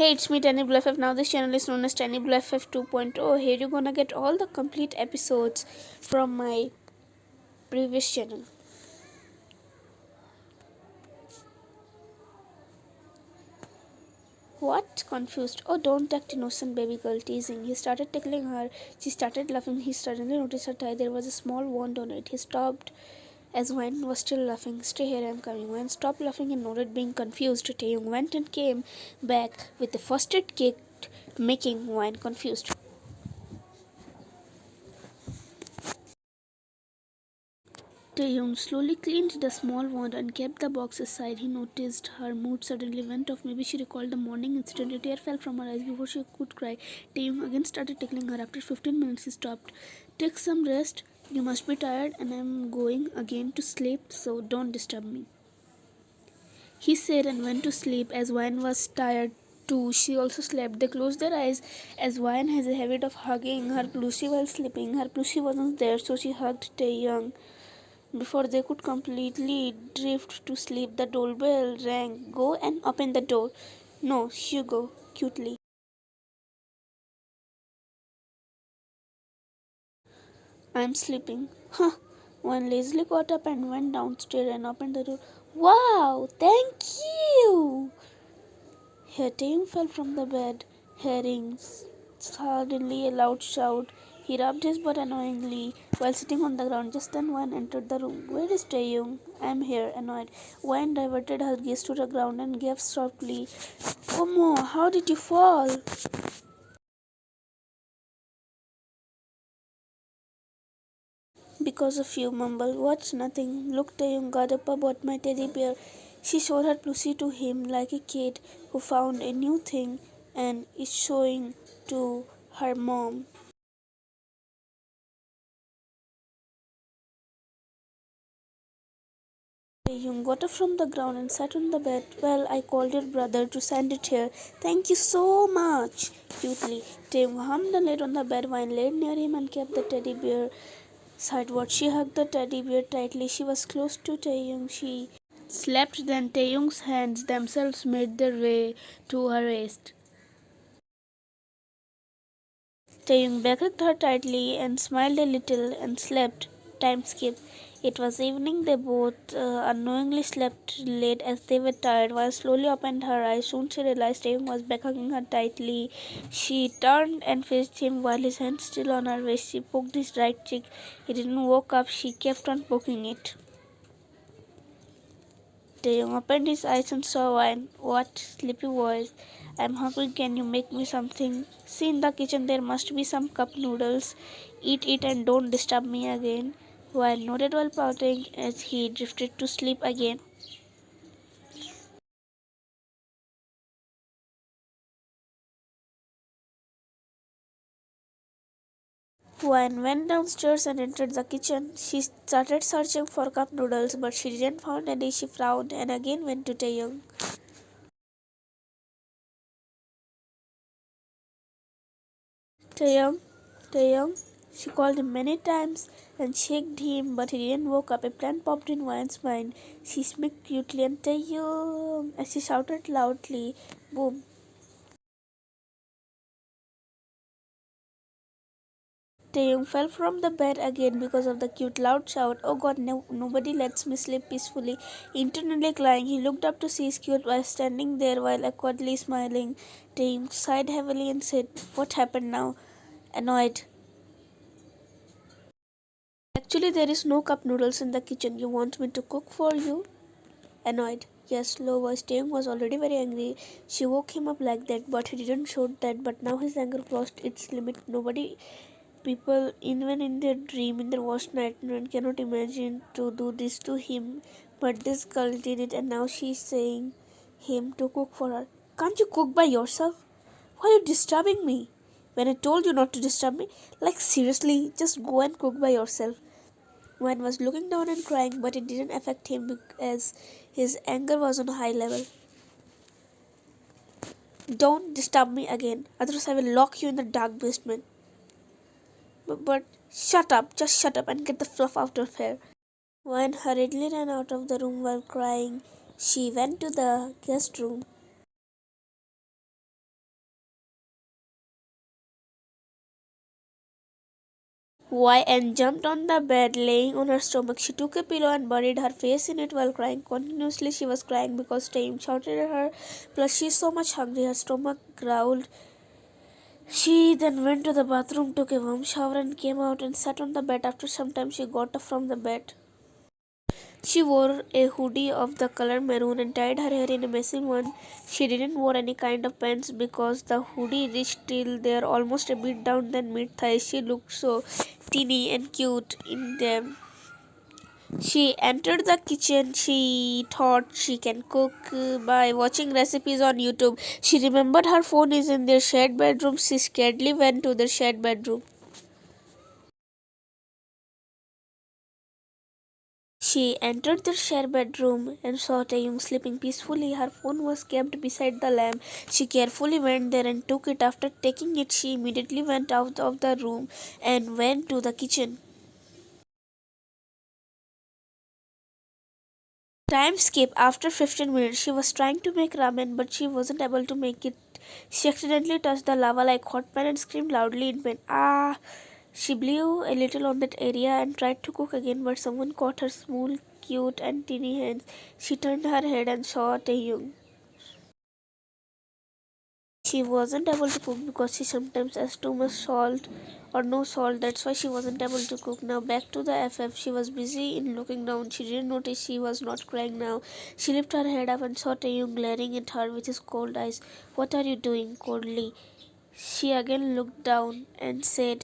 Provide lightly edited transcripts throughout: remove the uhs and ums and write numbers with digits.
Hey, it's me, Tany F. Now this channel is known as Tany F 2.0. Here you're gonna get all the complete episodes from my previous channel. What? Confused. Oh, don't act innocent, baby girl, teasing. He started tickling her. She started laughing. He suddenly noticed her tie. There was a small wound on it. He stopped as Wayne was still laughing. Stay here, I'm coming. Wayne stopped laughing and nodded, being confused. Taehyung went and came back with the first aid kit, making Wayne confused. Taehyung slowly cleaned the small wound and kept the box aside. He noticed her mood suddenly went off. Maybe she recalled the morning incident. A tear fell from her eyes before she could cry. Taehyung again started tickling her. After 15 minutes, he stopped. Take some rest. You must be tired, and I'm going again to sleep, so don't disturb me, he said, and went to sleep. As Wayne was tired too, she also slept. They closed their eyes as Wayne has a habit of hugging her plushie while sleeping. Her plushie wasn't there, so she hugged Taehyung. Before they could completely drift to sleep, the doorbell rang. Go and open the door. No, Hugo, cutely. I'm sleeping. Huh. One lazily got up and went downstairs and opened the door. Wow, thank you! Her team fell from the bed, hearing suddenly a loud shout. He rubbed his butt annoyingly while sitting on the ground. Just then Wan entered the room. Where is Taehyung? I'm here, annoyed. Wan diverted her gaze to the ground and gasped softly. Omo, how did you fall? Because of you, mumbled. What's nothing? Look, Taehyung got up about my teddy bear. She showed her plushie to him like a kid who found a new thing and is showing to her mom. Taehyung got up from the ground and sat on the bed. Well, I called your brother to send it here. Thank you so much. Cutely, Taehyung hummed and laid on the bed. Wine laid near him and kept the teddy bear sideward. She hugged the teddy bear tightly. She was close to Taehyung. She slept. Then Taehyung's hands themselves made their way to her waist. Taehyung beckoned her tightly and smiled a little and slept. Time skipped. It was evening. They both unknowingly slept late as they were tired. While slowly opened her eyes, soon she realized Taehyung was back, hugging her tightly. She turned and faced him while his hand still on her waist. She poked his right cheek. He didn't wake up. She kept on poking it. Taehyung opened his eyes and saw Wine. What? Sleepy voice. I'm hungry. Can you make me something? See, in the kitchen there must be some cup noodles. Eat it and don't disturb me again. Wine nodded while pouting as he drifted to sleep again. Wine went downstairs and entered the kitchen. She started searching for cup noodles, but she didn't find any. She frowned and again went to Taehyung. Taehyung, Taehyung. She called him many times and shaked him, but he didn't wake up. A plan popped in Wine's mind. She smirked cutely and Taehyung as she shouted loudly. Boom. Taehyung fell from the bed again because of the cute loud shout. Oh god, no, nobody lets me sleep peacefully. Internally crying, he looked up to see his cute wife standing there while awkwardly smiling. Taehyung sighed heavily and said, What happened now? Annoyed. Actually, there is no cup noodles in the kitchen. You want me to cook for you? Annoyed. Yes, low voice. Taehyung was already very angry. She woke him up like that, but he didn't show that. But now his anger crossed its limit. Nobody, people, even in their dream, in their worst nightmare, cannot imagine to do this to him. But this girl did it, and now she's saying him to cook for her. Can't you cook by yourself? Why are you disturbing me? When I told you not to disturb me? Like seriously, just go and cook by yourself. One was looking down and crying, but it didn't affect him because his anger was on a high level. Don't disturb me again, otherwise I will lock you in the dark basement. But shut up, just shut up and get the fluff out of here. One hurriedly ran out of the room while crying. She went to the guest room. Why and jumped on the bed, laying on her stomach. She took a pillow and buried her face in it while crying. Continuously she was crying because Taehyung shouted at her. Plus she is so much hungry, her stomach growled. She then went to the bathroom, took a warm shower and came out and sat on the bed. After some time she got up from the bed. She wore a hoodie of the color maroon and tied her hair in a messy one. She didn't wear any kind of pants because the hoodie reached till there, almost a bit down than mid-thigh. She looked so teeny and cute in them. She entered the kitchen. She thought she can cook by watching recipes on YouTube. She remembered her phone is in their shared bedroom. She scaredly went to their shared bedroom. She entered the shared bedroom and saw Taehyung sleeping peacefully. Her phone was kept beside the lamp. She carefully went there and took it. After taking it, she immediately went out of the room and went to the kitchen. Time skip. After 15 minutes, she was trying to make ramen, but she wasn't able to make it. She accidentally touched the lava like hot pan and screamed loudly in pain. Ah! She blew a little on that area and tried to cook again, but someone caught her small, cute, and teeny hands. She turned her head and saw Taehyung. She wasn't able to cook because she sometimes has too much salt or no salt. That's why she wasn't able to cook. Now back to the FF. She was busy in looking down. She didn't notice she was not crying now. She lifted her head up and saw Taehyung glaring at her with his cold eyes. What are you doing? Coldly. She again looked down and said,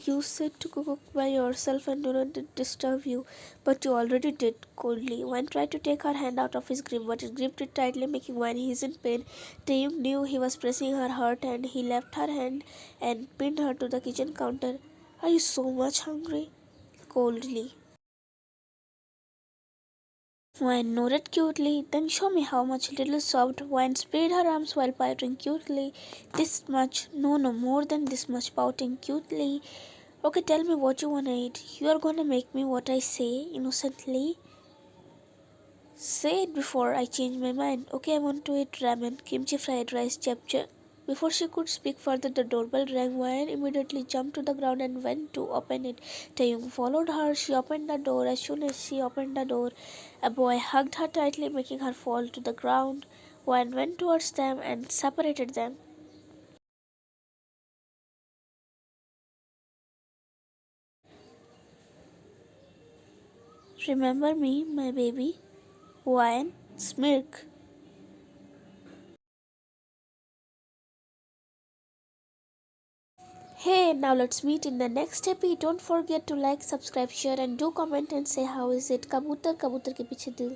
you said to cook by yourself and do not disturb you, but you already did, coldly. Wan tried to take her hand out of his grip, but it gripped it tightly, making Wan hiss in pain. Taehyung knew he was pressing her hurt, and he left her hand and pinned her to the kitchen counter. Are you so much hungry? Coldly. Wan nodded cutely. Then show me how much. Little sobbed. Wan spread her arms while pouting cutely. This much. No, no, more than this much. Pouting cutely. Okay, tell me what you wanna eat. You are gonna make me what I say, innocently. Say it before I change my mind. Okay, I want to eat ramen, kimchi fried rice, japchae. Before she could speak further, the doorbell rang. Wyan immediately jumped to the ground and went to open it. Taehyung followed her. She opened the door. As soon as she opened the door, a boy hugged her tightly, making her fall to the ground. Wyan went towards them and separated them. Remember me, my baby? Wyan smirked. Hey, now let's meet in the next episode. Don't forget to like, subscribe, share and do comment and say how is it. Kabutar kabutar ke piche dil.